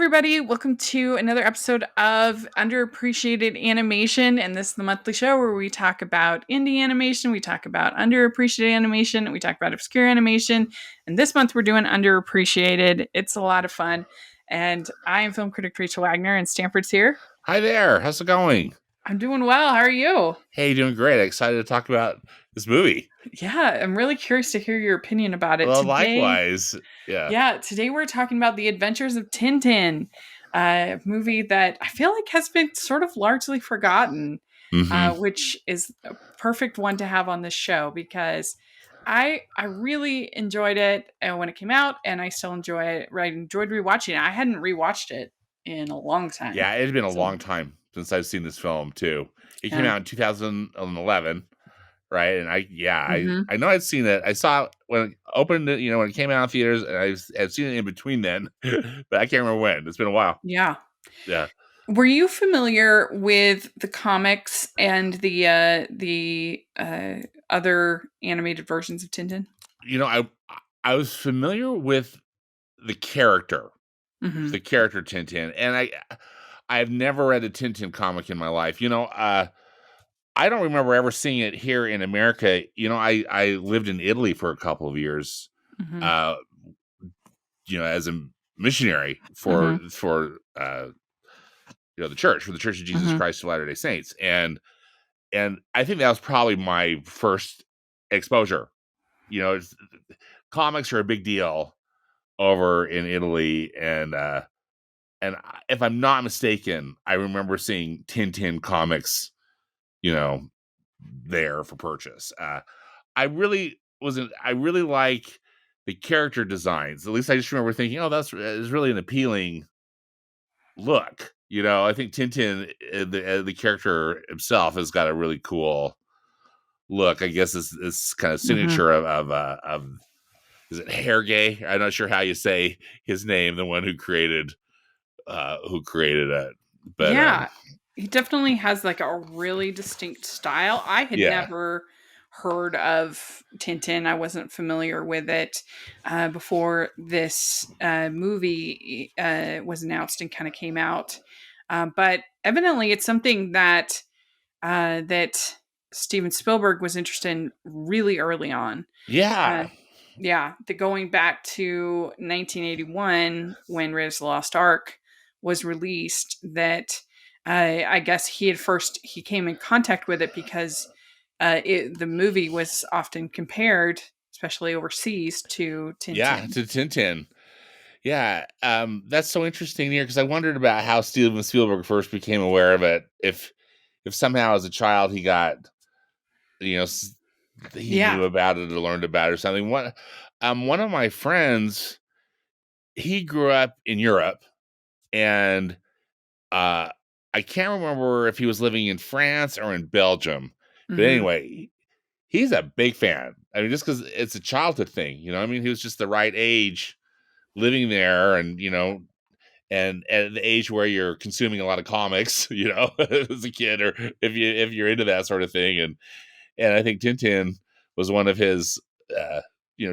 everybody. Welcome to another episode of Underappreciated Animation. And this is the monthly show where we talk about indie animation, we talk about underappreciated animation, and we talk about obscure animation. And this month we're doing Underappreciated. It's a lot of fun. And I am film critic Rachel Wagner, and Stanford's here. Hi there. How's it going? I'm doing well. How are you? Hey, doing great. Excited to talk about this movie. Yeah, I'm really curious to hear your opinion about it. Well, Today, likewise. Yeah. today we're talking about The Adventures of Tintin, a movie that I feel like has been sort of largely forgotten, Mm-hmm. which is a perfect one to have on this show because I really enjoyed it when it came out, and I still enjoy it. Right, enjoyed rewatching it. I hadn't rewatched it in a long time. Yeah, it's been a So long time since I've seen this film too. It came yeah. out in 2011, right? And Mhm. I know I'd seen it. I saw it when it opened, when it came out in theaters, and I've seen it in between then, but I can't remember when. It's been a while. Yeah. Yeah. Were you familiar with the comics and the other animated versions of Tintin? I was familiar with the character, Mm-hmm. Tintin, and I've never read a Tintin comic in my life. I don't remember ever seeing it here in America. I lived in Italy for a couple of years, Mm-hmm. uh, as a missionary Mm-hmm. for the Church of Jesus Mm-hmm. Christ of Latter-day Saints. And I think that was probably my first exposure. Comics are a big deal over in Italy, if I'm not mistaken, I remember seeing Tintin comics, there for purchase. I really like the character designs. At least I just remember thinking, oh, is really an appealing look. I think Tintin, the character himself, has got a really cool look. I guess this kind of Mm-hmm. signature of is it Hergé? I'm not sure how you say his name, the one who created it. But Yeah, he definitely has like a really distinct style. I had yeah. never heard of Tintin. I wasn't familiar with it before this movie was announced and kind of came out. But evidently, it's something that Steven Spielberg was interested in really early on. Uh, Yeah. yeah, going back to 1981 when Raiders of the Lost Ark was released. That I guess he came in contact with it because the movie was often compared, especially overseas, to Yeah, Tintin. to Tintin. Yeah, that's so interesting here because I wondered about how Steven Spielberg first became aware of it. If somehow as a child he got, you know, s- he Yeah. knew about it or learned about it or something. One of my friends, he grew up in Europe, and uh, I can't remember if he was living in France or in Belgium, but Hmm. anyway, he's a big fan. I mean, just because it's a childhood thing, I mean, he was just the right age living there, and and at the age where you're consuming a lot of comics, as a kid, or if you're into that sort of thing, and I think Tintin was one of his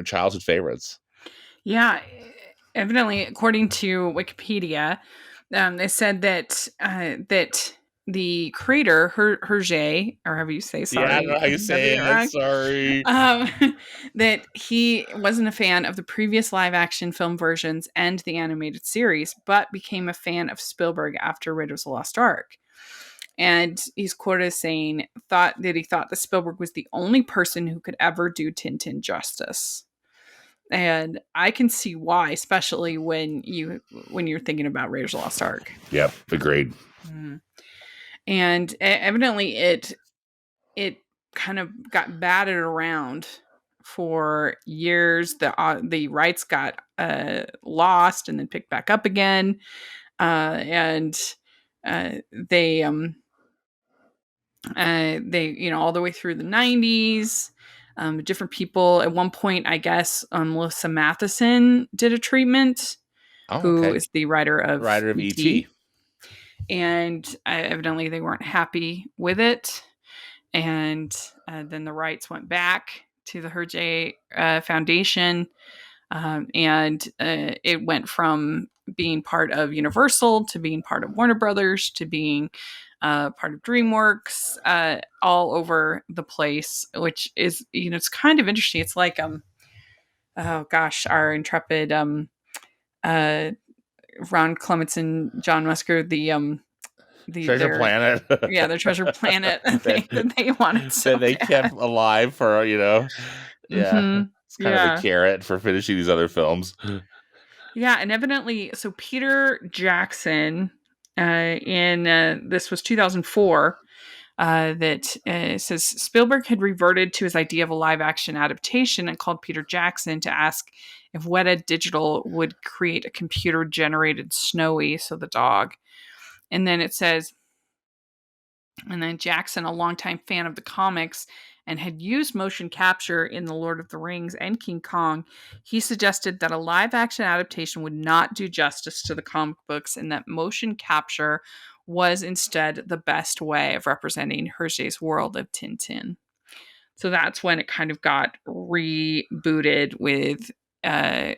childhood favorites. Yeah. Evidently, according to Wikipedia, they said that the creator Hergé, or however you say, Yeah, I don't sorry know how you if I'm say getting it it. wrong, Sorry. um, that he wasn't a fan of the previous live action film versions and the animated series, but became a fan of Spielberg after Raiders of the Lost Ark. And he's quoted as saying, he thought that Spielberg was the only person who could ever do Tintin justice. And I can see why, especially when you're thinking about Raiders of the Lost Ark. Yep, agreed. Mhm. And evidently, it kind of got batted around for years. The rights got lost and then picked back up again, and they all the way through the 90s. Different people at one point, I guess, Melissa Matheson did a treatment, Oh, who okay. is the writer of Writer of ET, E.T. and evidently they weren't happy with it, and then the rights went back to the Hergé Foundation, and it went from being part of Universal to being part of Warner Brothers to being part of DreamWorks, all over the place, which is, it's kind of interesting. It's like, oh gosh, our intrepid uh, Ron Clements and John Musker, Treasure their Planet. yeah, their treasure planet that, they wanted so that they kept bad. alive for, yeah. Hmm. It's kind of a Yeah. carrot for finishing these other films. Yeah, and evidently, so Peter Jackson, in this was 2004, that says Spielberg had reverted to his idea of a live action adaptation and called Peter Jackson to ask if Weta Digital would create a computer generated Snowy, so the dog. And then it says, and then Jackson, a longtime fan of the comics and had used motion capture in The Lord of the Rings and King Kong, he suggested that a live action adaptation would not do justice to the comic books and that motion capture was instead the best way of representing Hergé's world of Tintin. So that's when it kind of got rebooted with uh,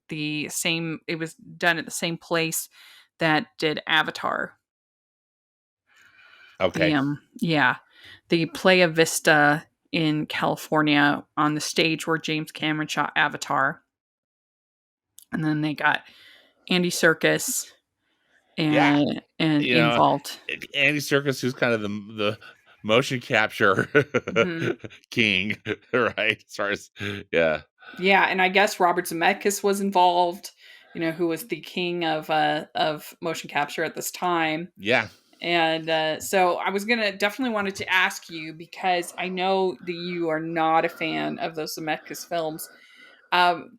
the same, it was done at the same place that did Avatar. The Okay. yeah, the Playa Vista in California on the stage where James Cameron shot Avatar, and then they got Andy Serkis Yeah. and You know, involved. Andy Serkis, who's kind of the motion capture Hmm. king, right? As far as, yeah. Yeah, and I guess Robert Zemeckis was involved. Who was the king of motion capture at this time. Yeah. And so I was gonna definitely wanted to ask you because I know that you are not a fan of those Zemeckis films. Um,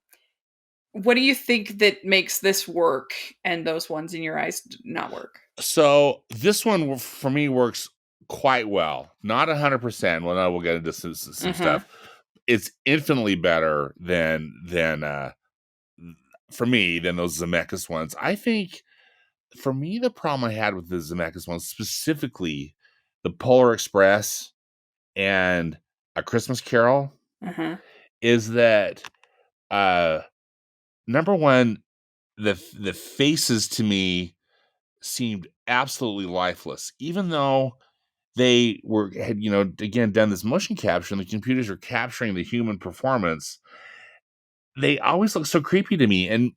what do you think that makes this work and those ones in your eyes not work? So this one for me works quite well. Not 100%. Well, no, we'll get into some Uh-huh. stuff. It's infinitely better than for me than those Zemeckis ones. I think for me the problem I had with the Zemeckis ones, specifically the Polar Express and A Christmas Carol, Uh-huh. is that uh number one, the faces to me seemed absolutely lifeless, even though they had, again, done this motion capture and the computers are capturing the human performance. They always look so creepy to me, and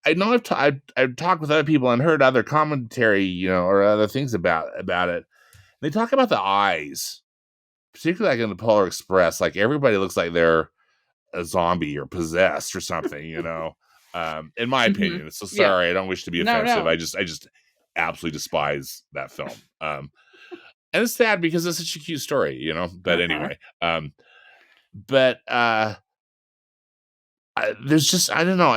I know I've talked with other people and heard other commentary, or other things about it. They talk about the eyes, particularly like in the Polar Express. Like everybody looks like they're a zombie or possessed or something, in my Hmm. opinion. So Yeah. sorry, I don't wish to be No, offensive. no. I just absolutely despise that film. And it's sad because it's such a cute story, but Uh-huh. anyway, but there's just, I don't know,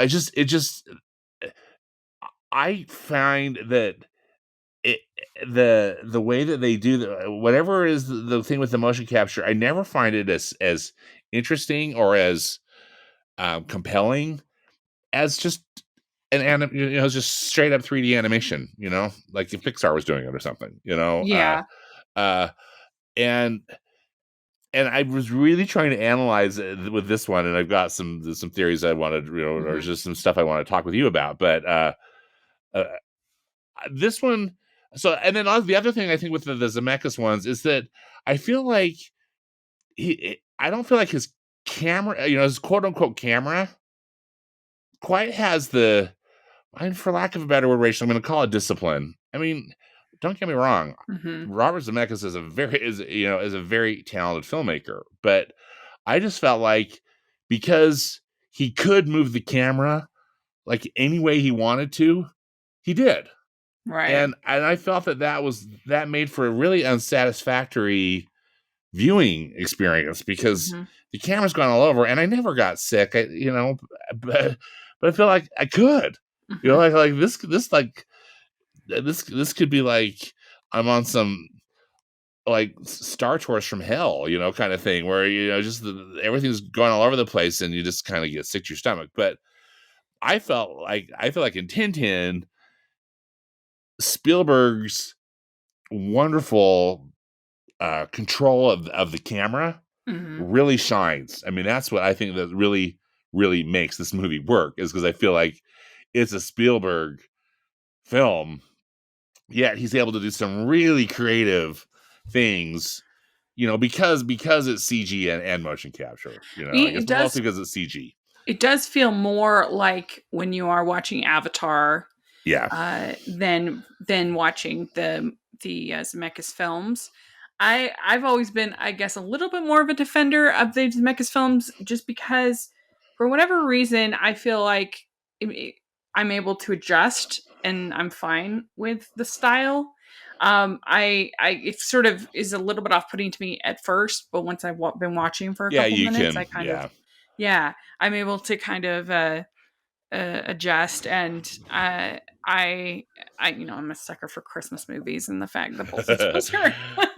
I find that it the way that they do whatever is the thing with the motion capture, I never find it as interesting or as compelling as just just straight up 3D animation, like if Pixar was doing it or something, Yeah. uh, and I was really trying to analyze it with this one, and I've got some theories I wanted, or Hmm. just some stuff I want to talk with you about. But uh, this one, so and then the other thing I think with the Zemeckis ones is that I feel like I don't feel like his camera, his quote unquote camera, quite has the, and for lack of a better word, Rachel, I'm going to call it discipline. I mean, don't get me wrong. Hmm. Robert Zemeckis is a very talented filmmaker, but I just felt like because he could move the camera like any way he wanted to, he did, Right. and I felt that made for a really unsatisfactory viewing experience because Hmm. the camera's gone all over, and I never got sick. But I feel like I could, Hmm. like this could be like I'm on some like Star Tours from hell, kind of thing where just everything's going all over the place and you just kind of get sick to your stomach. But I feel like in Tintin, Spielberg's wonderful control of the camera Hmm. really shines. I mean, that's what I think that really makes this movie work, is because I feel like it's a Spielberg film, yet he's able to do some really creative things, because it's CG and motion capture. I guess It does mostly because it's CG. it does feel more like when you are watching Avatar Yeah. than watching the Zemeckis films. I've always been, I guess, a little bit more of a defender of the Zemeckis films, just because, for whatever reason, I feel like I'm able to adjust and I'm fine with the style. It sort of is a little bit off putting to me at first, but once I've been watching for a Yeah, couple you minutes, I can. kind of, Yeah. yeah, I'm able to kind of adjust. And I'm a sucker for Christmas movies, and the fact that both of those are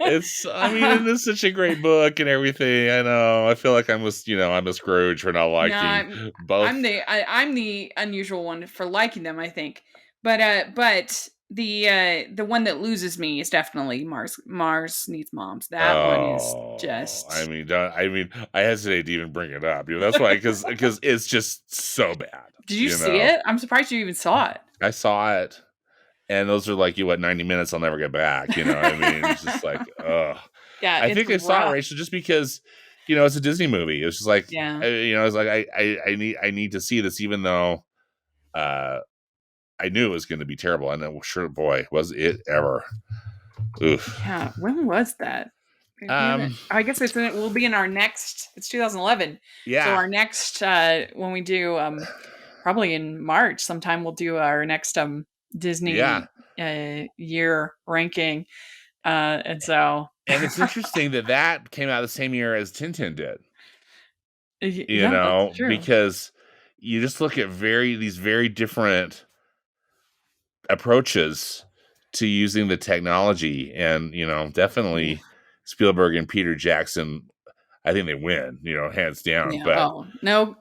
It is such a great book and everything. I know. I feel like I'm a Scrooge for not no, liking both. I'm the unusual one for liking them, I think. But the one that loses me is definitely Mars Needs Moms. That one is Oh, just. I hesitate to even bring it up. That's why, because it's just so bad. Did you see it? I'm surprised you even saw it. I saw it, and those are like 90 minutes I'll never get back. It's just like, ugh. Yeah, I it's think I saw it, rough. Rachel, just because it's a Disney movie. It was just like, Yeah. it's like I need to see this, even though uh I knew it was going to be terrible, and then sure, boy, was it ever. Oof. Yeah, when was that? We haven't. Um. I guess we'll be in our next. It's 2011, so Yeah. our next when we do probably in March sometime, we'll do our next Yeah. Disney year ranking, and so And it's interesting that came out the same year as Tintin did. yeah, that's true. Because you just look at these very different approaches to using the technology, and Yeah, definitely Spielberg and Peter Jackson, I think they win, hands down. yeah. But Oh,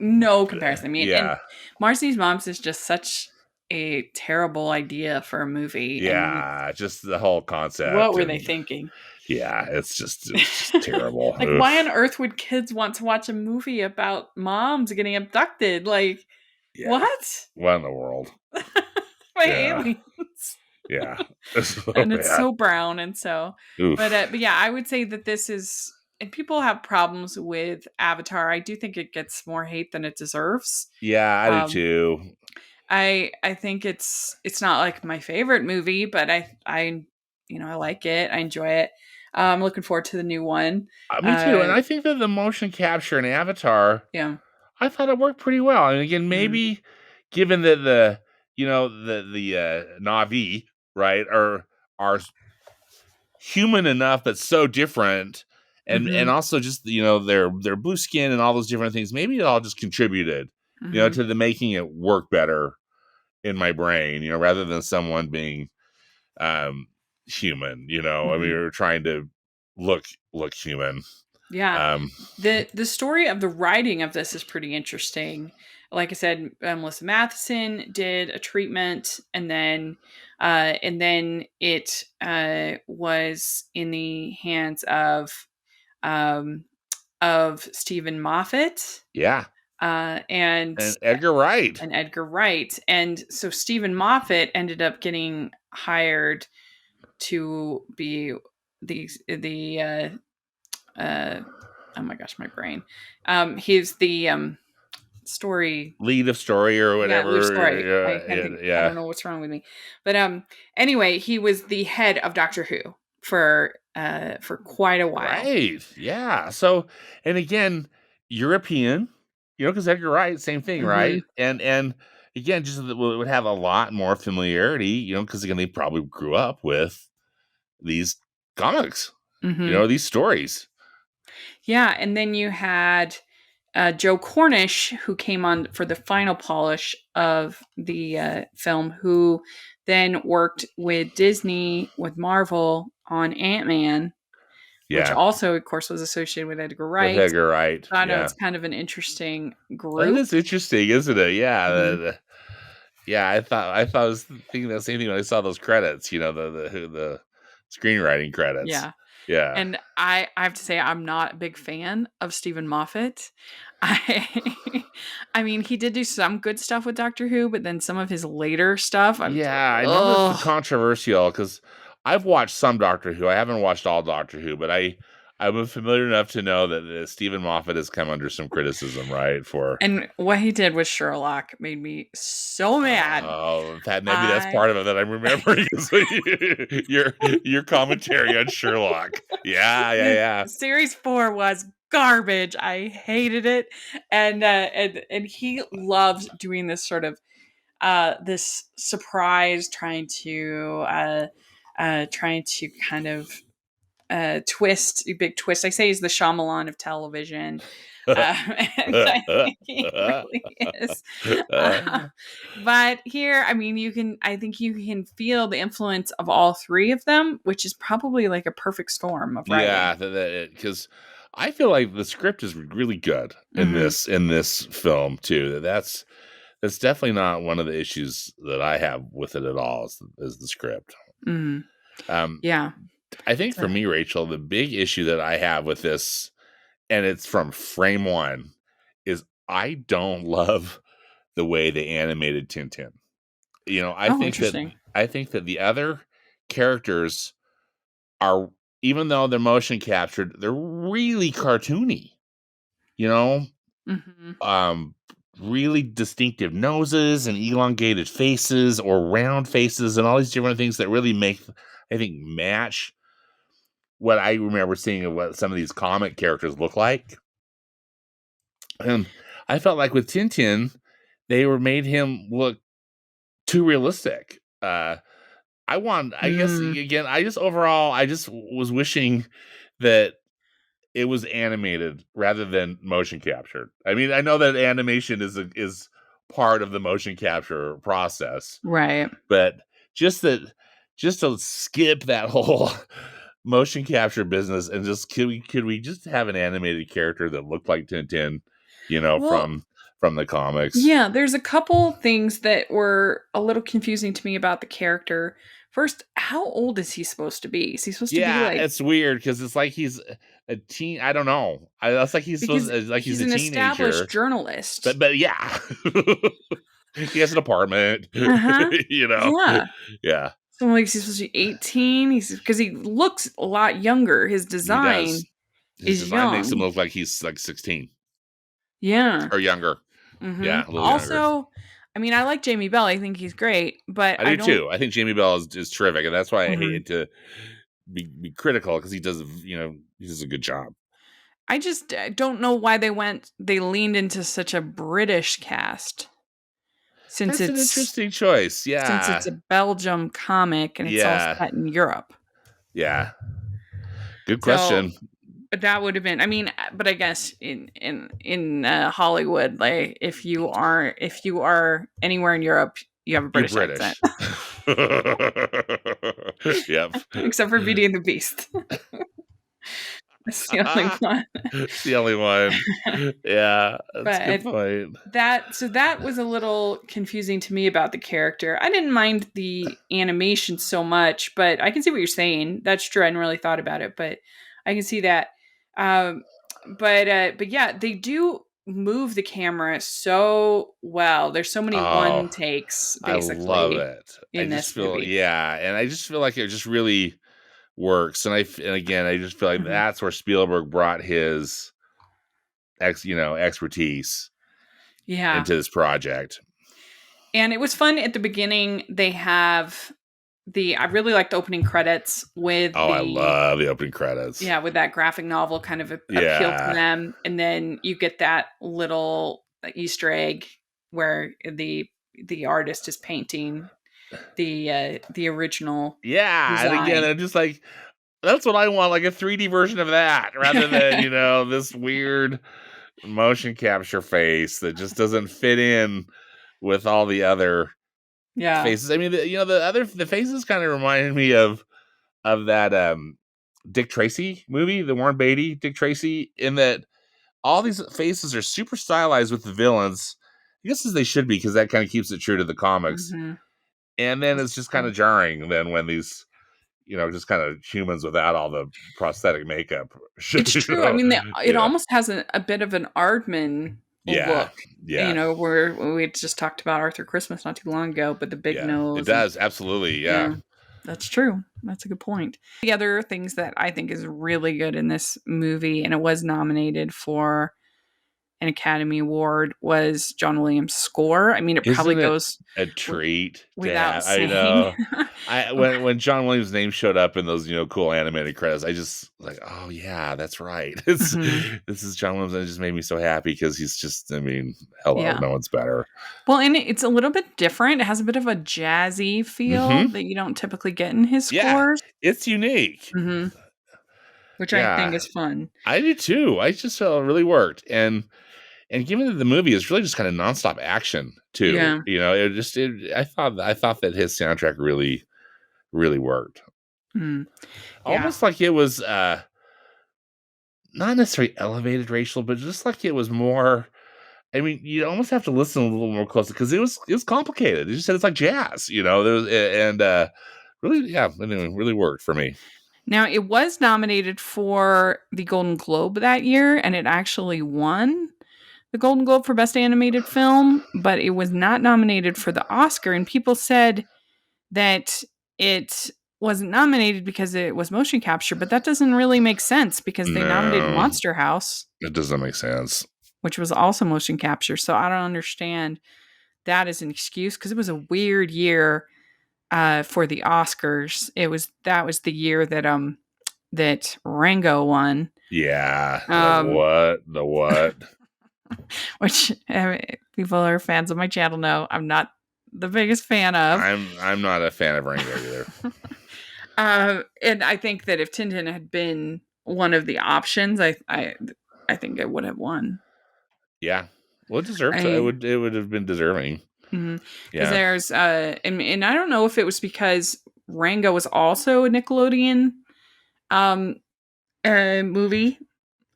no comparison. I mean, and yeah, Marcy's Moms is just such a terrible idea for a movie, and just the whole what concept, were they and thinking? yeah, it's just terrible. Like, why on Oof. earth would kids want to watch a movie about moms getting abducted? Like, Yeah, what? what in the world? By Yeah, aliens. yeah, it's so And it's bad. so brown, and so but Oof. yeah, I would say that this is, and people have problems with Avatar. I do think it gets more hate than it deserves. Yeah, I do Um too. I think it's not like my favorite movie, but I like it. I enjoy it. I'm looking forward to the new one. Me too, and Uh I think that the motion capture in Avatar, yeah. I thought it worked pretty well. And again, Mhm. maybe given that the Na'vi, right, are human enough, but so different, and Mhm. also just their blue skin and all those different things. Maybe it all just contributed, Mhm. to the making it work better in my brain. Rather than someone being um human. I mean, Mhm. we're trying to look human. Yeah. Um, The story of the writing of this is pretty interesting. Like I said, Melissa Matheson did a treatment, and then it was in the hands um, of Stephen Moffat, yeah, uh, and and Edgar Wright. and Edgar Wright, and so Stephen Moffat ended up getting hired to be the oh my gosh, my brain. He's the story. Lead of story or Yeah, lead whatever. story. I can't think. I Yeah. don't know what's wrong with me, but anyway, he was the head of Doctor Who for quite a while. Right. Yeah. So, and again, European, because Edgar Wright, same thing, Hmm. right? And again, just would have a lot more familiarity, because again, they probably grew up with these comics, Hmm. these stories. Yeah, and then you had Joe Cornish, who came on for the final polish of the film, who then worked with Disney, with Marvel on Ant-Man, which Yeah. also, of course, was associated with Edgar With Wright. Edgar Wright. So I know Yeah. it's kind of an interesting That group. is interesting, isn't it? Yeah. Hmm. Yeah, I was thinking the same thing when I saw those credits, the screenwriting credits. Yeah. Yeah. And I have to say I'm not a big fan of Stephen Moffat. I I mean, he did do some good stuff with Doctor Who, but then some of his later stuff, I'm just like, Yeah, I know that's "Ugh." controversial because I've watched some Doctor Who. I haven't watched all Doctor Who, but I'm familiar enough to know that Stephen Moffat has come under some criticism, right? For And what he did with Sherlock made me so mad. oh, that maybe that's I part of it that I'm remembering is your commentary on Sherlock. Yeah, yeah, yeah. Series 4 was garbage. I hated it. And he loves doing this sort of this surprise, trying to kind of twist, big twist. I say he's the Shyamalan of television, and I think he really is. But here, I mean, I think you can feel the influence of all three of them, which is probably like a perfect storm of writing. Yeah, because I feel like the script is really good Hmm. in this film too. That's definitely not one of the issues that I have with it at all. Is the script. Hmm. Um, Yeah. I think So- for me, Rachel, the big issue that I have with this, and it's from frame one, is I don't love the way they animated Tintin. You know, oh, interesting. I think that the other characters are, even though they're motion captured, they're really cartoony. You know, Hmm. um, really distinctive noses and elongated faces or round faces and all these different things that really make, I think, match what I remember seeing of what some of these comic characters look like. And I felt like with Tintin, they were made him look too realistic. I guess Mm, again, I just overall, I just was wishing that it was animated rather than motion captured. I mean, I know that animation is part of the motion capture process, right. but just that just to skip that whole motion capture business and just could we just have an animated character that looked like Tintin, you know, Well, from the comics? yeah, there's a couple things that were a little confusing to me about the character. First, how old is he supposed to be? Is he supposed to be Yeah, like, it's weird because it's like he's a teen. I don't know. It's like he's supposed because like he's he's a an established teenager, journalist. but yeah, he has an apartment. Uh-huh. You know, Yeah. yeah, So like he's supposed to be 18. He's because he looks a lot younger. His he does. design His is design makes him young. look like he's like 16 Yeah. or younger. Hmm. Yeah, a little younger. Also, I mean, I like Jamie Bell. I think he's great, but I I do don't. too. I think Jamie Bell is terrific, and that's why I Mhm. hated to be critical because he does, you know, he does a good job. I just don't know why they leaned into such a British cast since That's an it's interesting choice. since it's Yeah, a Belgium comic and it's all yeah, set in Europe. yeah. Good So question. that would have been, I mean, but I guess in Hollywood, like if you are anywhere in Europe, you have a You're British accent, British. Yep. except for Beauty and the Beast. That's the only one. It's the only one. Yeah, that's a good But point. that was a little confusing to me about the character. I didn't mind the animation so much, but I can see what you're saying. That's true. I hadn't really thought about it, but I can see that. Um, but yeah, they do move the camera so well. There's so many Oh, one takes I love basically it. I in just this feel, movie. yeah, and I just feel like it just really works. And again, I just feel like Mhm. that's where Spielberg brought his expertise Yeah. into this project. And it was fun at the beginning. They have I really liked the opening credits with Oh, I the love the opening credits. yeah, with that graphic novel kind of appeal to Yeah. them, and then you get that little Easter egg where the artist is painting the original Yeah, and again, design. I'm just like, that's what I want, like a 3D version of that, rather than, you know, this weird motion capture face that just doesn't fit in with all the other Yeah. faces. I mean, the faces kind of reminded me of that Dick Tracy movie, the Warren Beatty Dick Tracy, in that all these faces are super stylized with the villains. I guess as they should be, because that kind of keeps it true to the comics. Hmm. And then That's it's just kind true. of jarring then when these just kind of humans without all the prosthetic makeup. It's you true. I know, mean, it you know, almost has a bit of an Aardman yeah, look, yeah, where we just talked about Arthur Christmas not too long ago, but the big yeah. It nose and does absolutely, yeah. yeah, that's true. That's a good point. The other things that I think is really good in this movie, and it was nominated for an Academy Award, was John Williams' score. I mean, it probably Isn't it goes a w- treat to without have? I saying. know. When John Williams' name showed up in those cool animated credits, I just like, oh yeah, that's right. Mhm. This is John Williams, and it just made me so happy because he's just, I mean, hello, Yeah. no one's better. Well, and it's a little bit different. It has a bit of a jazzy feel Hmm. that you don't typically get in his Yeah, scores. it's unique. Mhm. Which I think Yeah, is fun. I do too. I just felt it really worked, and given that the movie is really just kind of nonstop action too, Yeah. I thought that his soundtrack really, really worked. Mm. Yeah. Almost like it was not necessarily elevated racial, but just like it was more. I mean, you almost have to listen a little more closely because it was complicated. You just said it's like jazz, There was, and really, yeah. Anyway, really worked for me. Now, it was nominated for the Golden Globe that year, and it actually won the Golden Globe for Best Animated Film, but it was not nominated for the Oscar. And people said that it wasn't nominated because it was motion capture, but that doesn't really make sense because they nominated No, Monster House, it doesn't make sense. which was also motion capture. So I don't understand that as an excuse because it was a weird year for the Oscars. That was the year that Rango won. Yeah, the Um, what? The what? which people who are fans of my channel know I'm not the biggest fan of. I'm not a fan of Rango either. And I think that if Tintin had been one of the options, I think it would have won. Yeah, well, it deserved to. I It would have been deserving. because Yeah, there's and I don't know if it was because Rango was also a Nickelodeon um movie,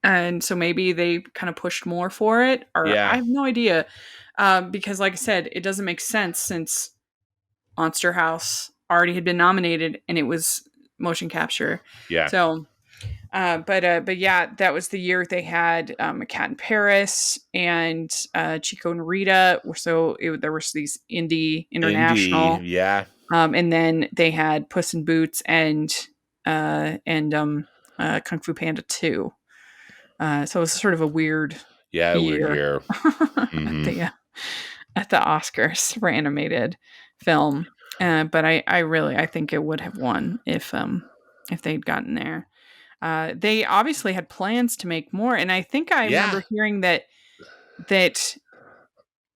and so maybe they kind of pushed more for it, or I yeah, have no idea. Because like I said, it doesn't make sense since Monster House already had been nominated and it was motion capture. yeah. So, but yeah, that was the year they had A Cat in Paris and Chico and Rita. There was these indie Indie, international, yeah, and then they had Puss in Boots and Kung Fu Panda 2. So it was sort of a weird yeah. Weird year year. at Hmm. the Oscars for animated film. But I think it would have won if they'd gotten there. They obviously had plans to make more, and I think I Yeah. remember hearing that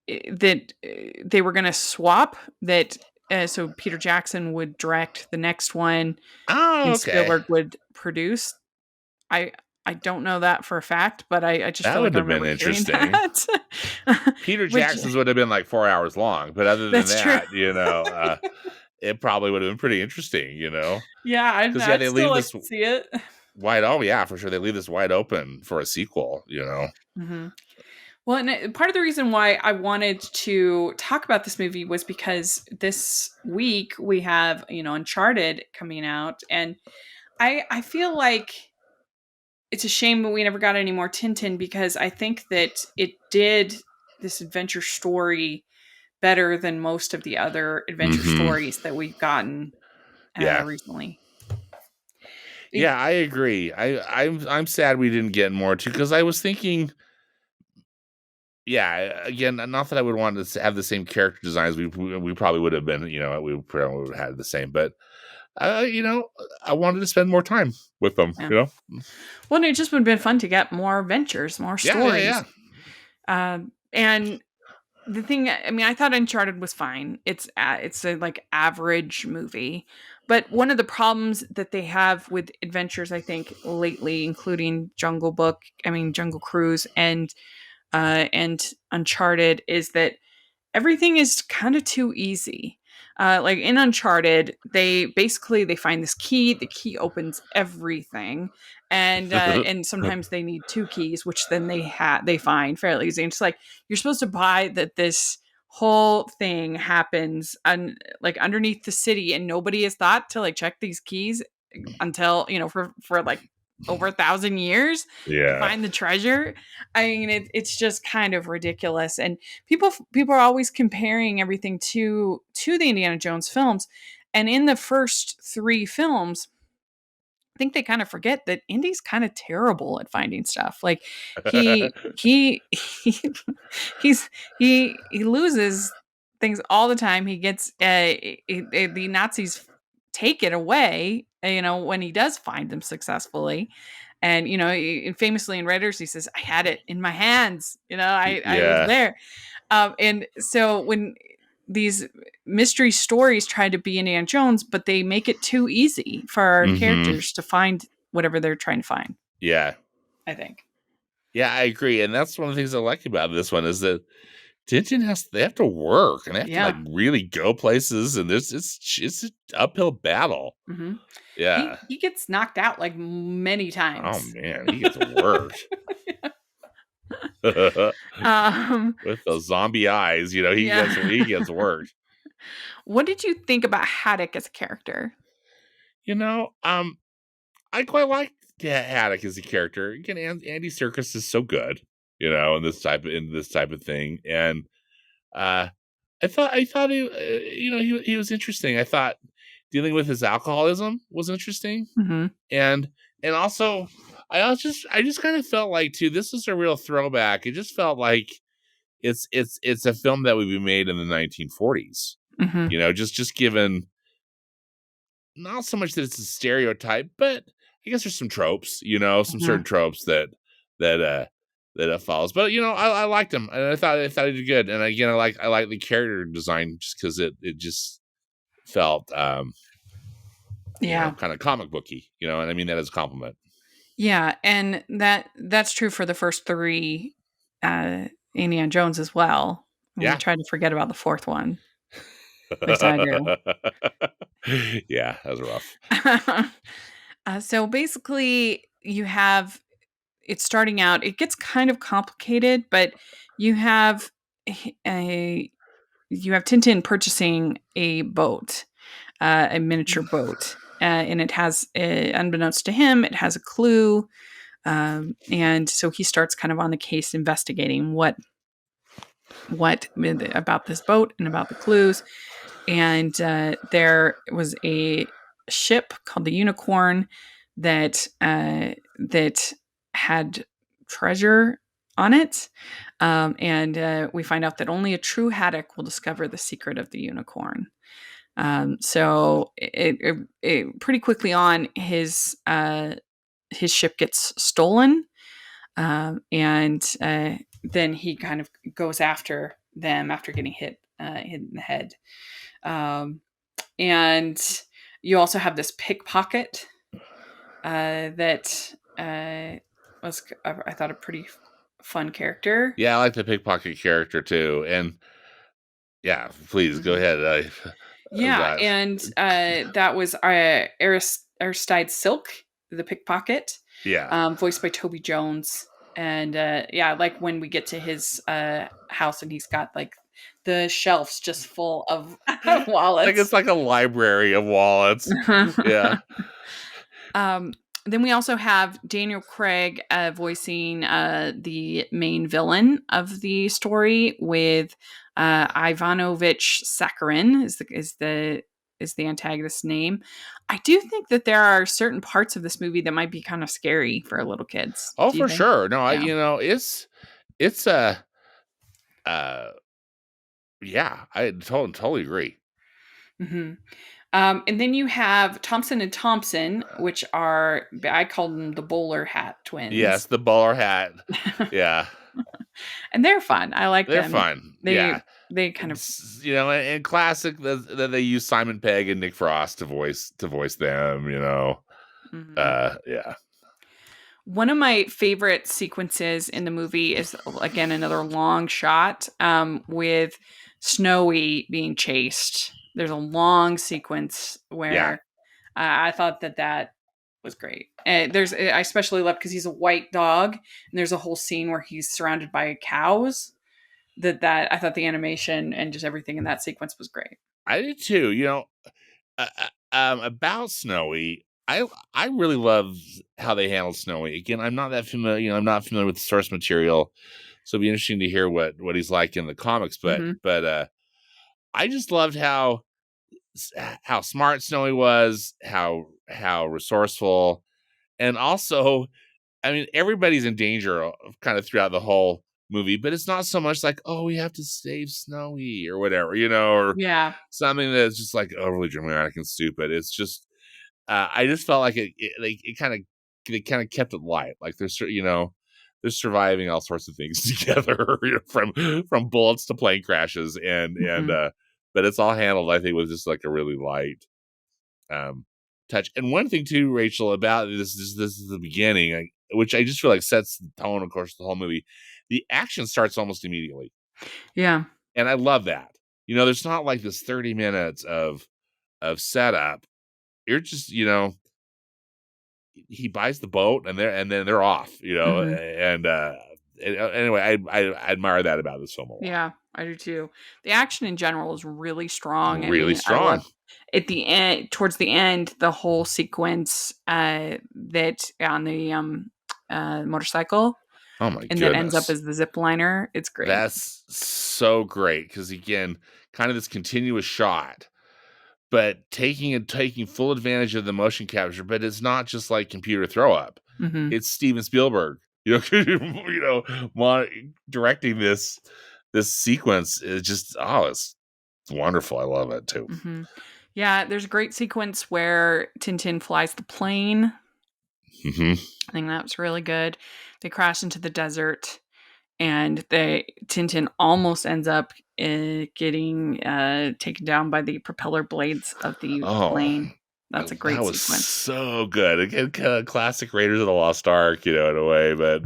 they were going to swap that. So Peter Jackson would direct the next one, Oh, and okay. Spielberg would produce. I I don't know that for a fact, but I just That feel like would I have been remember hearing interesting. that. Peter Which Jackson's would have been like 4 hours long, but other than that's true. that, it probably would have been pretty interesting, Yeah, because yeah, I'd they still leave like this to see it. wide. Oh yeah, for sure, they leave this wide open for a sequel. Hmm. Well, and part of the reason why I wanted to talk about this movie was because this week we have, Uncharted coming out, and I feel like it's a shame that we never got any more Tintin because I think that it did this adventure story better than most of the other adventure Hmm. stories that we've gotten Yeah, recently. It, yeah, I agree. I'm sad we didn't get more too because I was thinking. Yeah, again, not that I would want to have the same character designs. We probably would have been, we probably would have had the same. But uh, you know, I wanted to spend more time with them. yeah. Well, and it just would have been fun to get more adventures, more Yeah, yeah, stories. yeah. And the thing, I mean, I thought Uncharted was fine. It's a like average movie, but one of the problems that they have with adventures, I think, lately, including Jungle Cruise, and Uncharted, is that everything is kind of too easy. Like in Uncharted, they find this key. The key opens everything, and sometimes they need two keys, which then they find fairly easy. And it's like you're supposed to buy that this whole thing happens like underneath the city, and nobody has thought to like check these keys until for like over 1,000 years to Yeah. find the treasure. I mean, it's just kind of ridiculous, and people are always comparing everything to the Indiana Jones films, and in the first three films, I think they kind of forget that Indy's kind of terrible at finding stuff. Like he he's he loses things all the time. He gets the Nazis take it away, when he does find them successfully. And famously in Raiders, he says, "I had it in my hands. I was Yeah. there." And so when these mystery stories try to be Indiana Jones, but they make it too easy for our Hmm. characters to find whatever they're trying to find, Yeah. I think. Yeah, I agree. And that's one of the things I like about this one is that Tintin they have to work and they have to like Yeah. really go places, and it's an uphill battle. Hmm. Yeah. He gets knocked out like many Oh times. man, he gets worked. With um, those zombie eyes, he yeah. gets worked. What did you think about Haddock as a character? You know, I quite like Haddock as a character. Again, Andy Serkis is so good, in this type of thing, and uh, I thought he was interesting. I thought dealing with his alcoholism was interesting, Hmm. and also I just kind of felt like too this is a real throwback. It just felt like it's a film that would be made in the 1940s. Hmm. Just given not so much that it's a stereotype, but I guess there's some tropes, some Hmm. certain tropes that it follows. But I liked him, and I thought he did good. And again, I like the character design just because it just felt Yeah. kind of comic booky, and I mean that as a compliment. Yeah, and that's true for the first three Indiana Jones as well. We Yeah. tried to forget about the fourth one. At least I do. Yeah, that was rough. So basically, you have it's starting out. It gets kind of complicated, but you have a you have Tintin purchasing a boat, a miniature boat, and it has, unbeknownst to him, it has a clue, and so he starts kind of on the case, investigating what about this boat and about the clues. And there was a ship called the Unicorn that had treasure on it, and we find out that only a true haddock will discover the secret of the unicorn. So pretty quickly on, his ship gets stolen, and then he kind of goes after them after getting hit in the head. Um, and you also have this pickpocket that was, I thought, a pretty fun character. Yeah, I like the pickpocket character too. And yeah, please go Mhm. ahead. I've Yeah, got and that was Aristide Silk, the pickpocket, yeah. voiced by Toby Jones. And yeah, like when we get to his house, and he's got like the shelves just full of Like wallets. it's like a library of wallets. Yeah. um, then we also have Daniel Craig voicing the main villain of the story, with Ivanovich Sakharin is the antagonist's name. I do think that there are certain parts of this movie that might be kind of scary for little kids. Oh, Do you for think? sure. No, Yeah. it's a uh yeah, I totally agree. Hmm. And then you have Thompson and Thompson, which are, I call them the bowler hat Yes, twins. the bowler hat. Yeah. And they're fun. I like They're them. fun. Yeah. They kind of. It's, and classic that they use Simon Pegg and Nick Frost to voice them. Mhm. Yeah. One of my favorite sequences in the movie is, again, another long shot, with Snowy being chased. There's a long sequence Yeah. where I thought that was great. And I especially love because he's a white dog, and there's a whole scene where he's surrounded by cows. that I thought the animation and just everything in that sequence was great. I did too. About Snowy, I really love how they handled Snowy. Again, I'm not that familiar. I'm not familiar with the source material, so it'd be interesting to hear what he's like in the comics. But Mm-hmm. I just loved how smart Snowy was, how resourceful, and also, I mean, everybody's in danger kind of throughout the whole movie, but it's not so much like, oh, we have to save Snowy or whatever, or Yeah. something that's just like overly dramatic and stupid. It's just, I just felt like it kind of, they kind of kept it light. Like they're surviving all sorts of things together, from bullets to plane crashes, Mm-hmm. but it's all handled, I think, with just like a really light um, touch. And one thing too, Rachel, about this is the beginning, which I just feel like sets the tone, of course, the whole movie. The action starts almost immediately, Yeah. and I love that. There's not like this 30 minutes of setup. You're just, he buys the boat, and then they're off. Mm-hmm. Anyway, I admire that about this film a lot. Yeah, I do too. The action in general is really strong. I Really mean, I love strong. at the end, towards the end, the whole sequence that on the motorcycle Oh my and that ends up goodness. as the zip liner. It's great. That's so great because, again, kind of this continuous shot, but taking full advantage of the motion capture. But it's not just like computer throw up; Mm-hmm. it's Steven Spielberg. Directing this sequence is just, it's wonderful. I love it too. Mm-hmm. Yeah, there's a great sequence where Tintin flies the plane. Hmm. I think that was really good. They crash into the desert, and Tintin almost ends up getting taken down by the propeller blades of the Oh, plane. That's a that great was sequence. so good. Again, kind of classic Raiders of the Lost Ark, in a way, but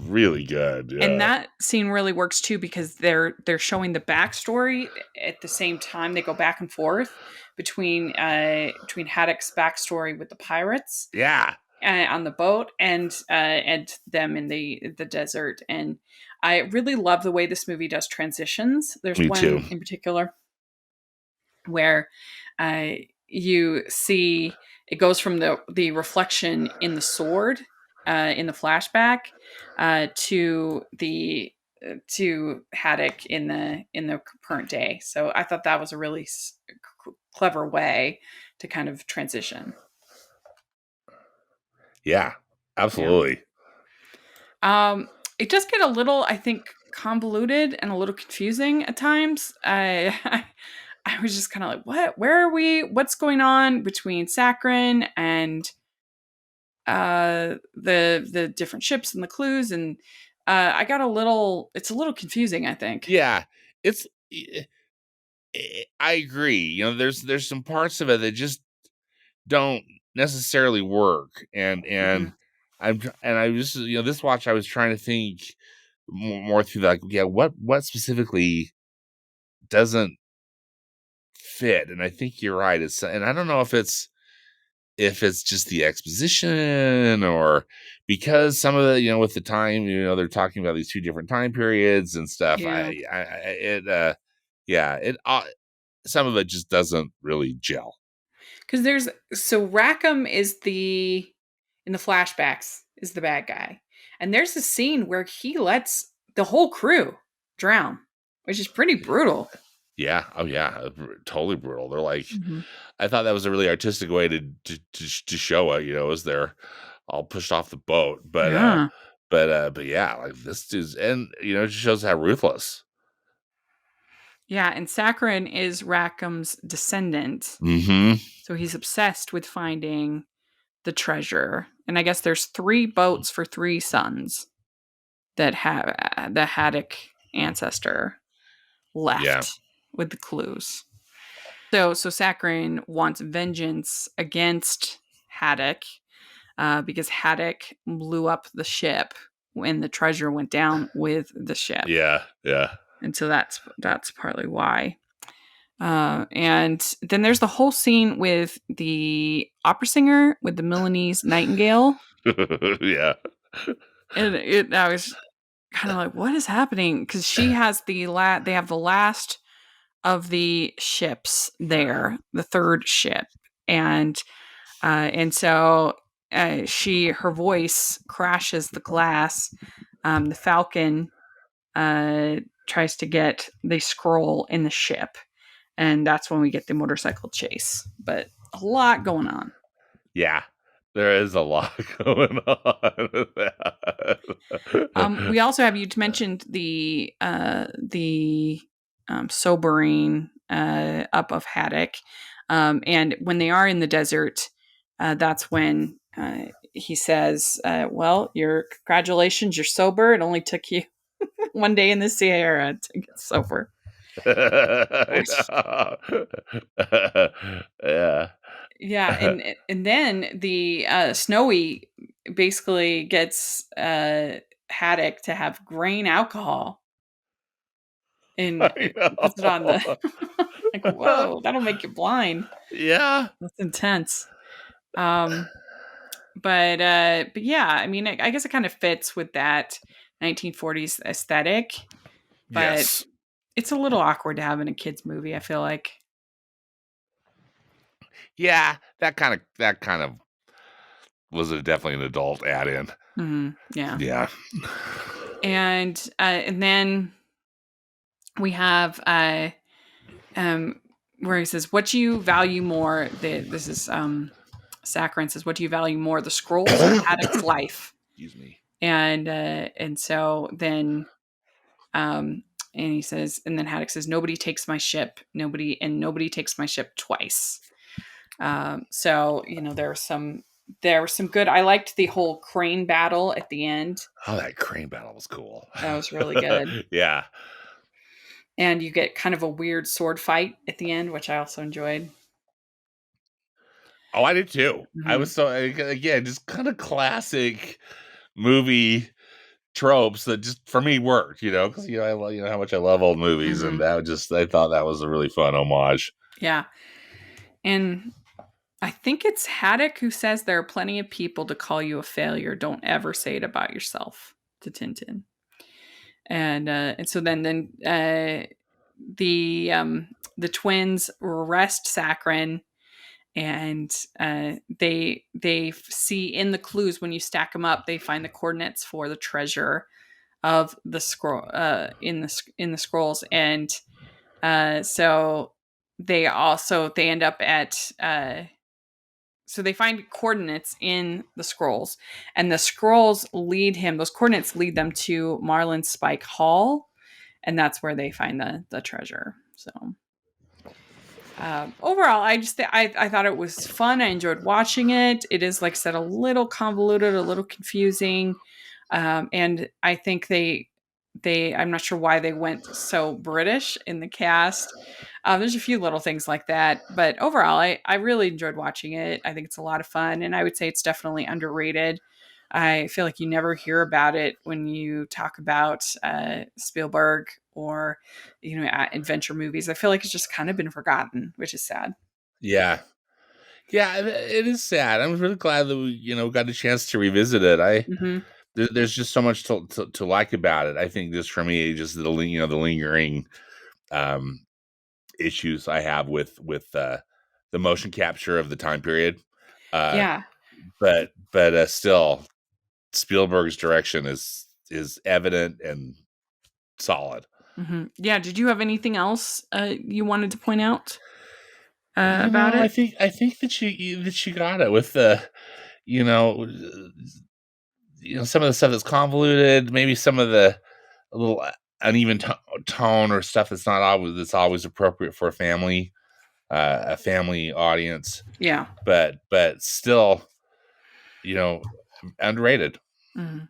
really good. And Yeah, that scene really works too because they're showing the backstory at the same time. They go back and forth between Haddock's backstory with the pirates yeah. on the boat and them in the desert. And I really love the way this movie does transitions. There's Me too. one in particular where uh, you see it goes from the reflection in the sword in the flashback to the to Haddock in the current day. So I thought that was a really clever way to kind of transition. Yeah, Yeah. absolutely. Um, it does get a little, I think, convoluted and a little confusing at times. I was just kind of like, what? Where are we? What's going on between Sakharine and the different ships and the clues? And I got a little. It's a little confusing, I think. Yeah, it's. I agree. There's some parts of it that just don't necessarily work, Hmm. and I just, this watch, I was trying to think more through, like, yeah, what specifically doesn't fit, and I think you're right. And I don't know if it's just the exposition, or because some of the, with the time, they're talking about these two different time periods and stuff. Yeah, Yeah, some of it just doesn't really gel. because there's so Rackham is the in the flashbacks is the bad guy, and there's a scene where he lets the whole crew drown, which is pretty brutal. Yeah. Oh, yeah. Totally brutal. They're like, Hmm. I thought that was a really artistic way to show it. As they're all pushed off the boat, Yeah. but yeah, like this dude's, and it just shows how ruthless. Yeah, and Sakharine is Rackham's descendant. Hmm. So he's obsessed with finding the treasure. And I guess there's three boats for three sons that have the Haddock ancestor Yeah. left with the clues. So Sakharine wants vengeance against Haddock because Haddock blew up the ship when the treasure went down with the ship. Yeah. Yeah. And so that's partly why. And then there's the whole scene with the opera singer with the Milanese nightingale. Yeah. And I was kind of like, what is happening? Because she has they have the last of the ships there, the third ship, and so her voice crashes the glass. The Falcon tries to get the scroll in the ship, and that's when we get the motorcycle chase. But a lot going on. Yeah, there is a lot going on with We that. also have you mentioned the sobering up of Haddock, and when they are in the desert, that's when he says, "Well, your congratulations, you're sober. It only took you one day in the Sierra to get sober." Which, Yeah. yeah, and then the Snowy basically gets Haddock to have grain alcohol and I puts it on the know. like, whoa, that'll make you blind. Yeah. That's intense. Um, but yeah, I mean, I guess it kind of fits with that 1940s aesthetic, but Yes. it's a little awkward to have in a kids movie, I feel like. Yeah, that kind of was definitely an adult add-in. Yeah. Yeah. And then we have where he says, "What do you value more?" This is Saccharin says, "What do you value more, the scrolls or Haddock's life?" Excuse me. And so then um, and he says, and then Haddock says, "Nobody takes my ship. Nobody takes my ship twice." So there was some good. I liked the whole crane battle at the end. Oh, that crane battle was cool. That was really good. Yeah. And you get kind of a weird sword fight at the end, which I also enjoyed. Oh, I did too. I Hmm. was so again, just kind of classic movie tropes that just for me worked, because I love, how much I love old movies, and Hmm. I thought that was a really fun homage. Yeah. And I think it's Haddock who says there are plenty of people to call you a failure. Don't ever say it about yourself to Tintin. And so then the twins arrest Saccharin, and they see in the clues when you stack them up, they find the coordinates for the treasure of the scroll in the scrolls, and so they end up at so they find coordinates in the scrolls, and the scrolls lead him. Those coordinates lead them to Marlin Spike Hall, and that's where they find the treasure. So overall, I thought it was fun. I enjoyed watching it. It is, like I said, a little convoluted, a little confusing, and I think they I'm not sure why they went so British in the cast. There's a few little things like that, but overall, I really enjoyed watching it. I think it's a lot of fun, and I would say it's definitely underrated. I feel like you never hear about it when you talk about Spielberg or adventure movies. I feel like it's just kind of been forgotten, which is sad. Yeah. Yeah, it is sad. I'm really glad that we, got a chance to revisit it. Hmm. There's just so much to like about it. I think just for me, just the lingering um, issues I have with the motion capture of the time period. Uh, Yeah. but still, Spielberg's direction is evident and solid. Yeah. Did you have anything else you wanted to point out about No, I it? think I think that she got it with the you know some of the stuff that's convoluted, maybe some of the a little uneven tone or stuff that's always appropriate for a family audience, Yeah. but still, you know, underrated. Mhm.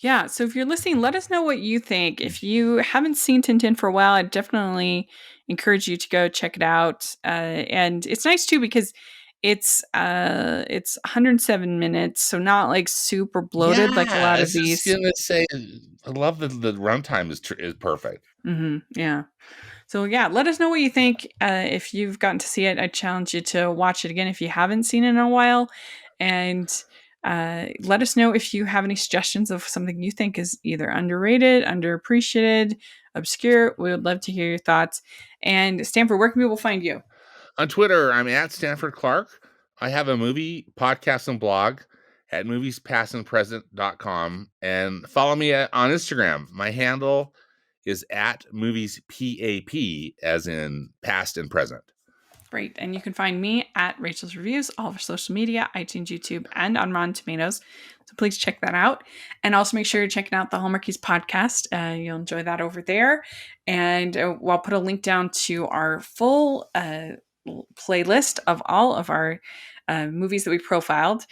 Yeah. So if you're listening, let us know what you think. If you haven't seen Tintin for a while, I definitely encourage you to go check it out. And it's nice too because it's 107 minutes, so not like super Yeah, bloated like a I lot of was just these. gonna say, I love the runtime is perfect. Yeah. So yeah, let us know what you think. If you've gotten to see it, I challenge you to watch it again if you haven't seen it in a while. And Let us know if you have any suggestions of something you think is either underrated, underappreciated, obscure. We would love to hear your thoughts. And Stanford, where can people find you? On Twitter, I'm at Stanford Clark. I have a movie podcast and blog at moviespastandpresent.com. And follow me on Instagram. My handle is at moviespap, as in past and present. Great. And you can find me at Rachel's Reviews, all of our social media, iTunes, YouTube, and on Rotten Tomatoes. So please check that out. And also make sure you're checking out the Hallmarkies podcast. You'll enjoy that over there. And I'll put a link down to our full playlist of all of our movies that we profiled.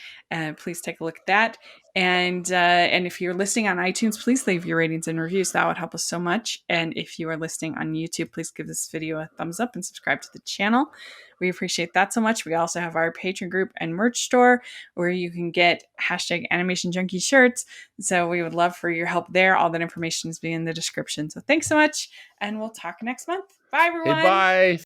Please take a look at that. And if you're listening on iTunes, please leave your ratings and reviews. That would help us so much. And if you are listening on YouTube, please give this video a thumbs up and subscribe to the channel. We appreciate that so much. We also have our Patreon group and merch store where you can get hashtag animation junkie shirts. So we would love for your help there. All that information is in the description. So thanks so much. And we'll talk next month. Bye, everyone. Hey, bye.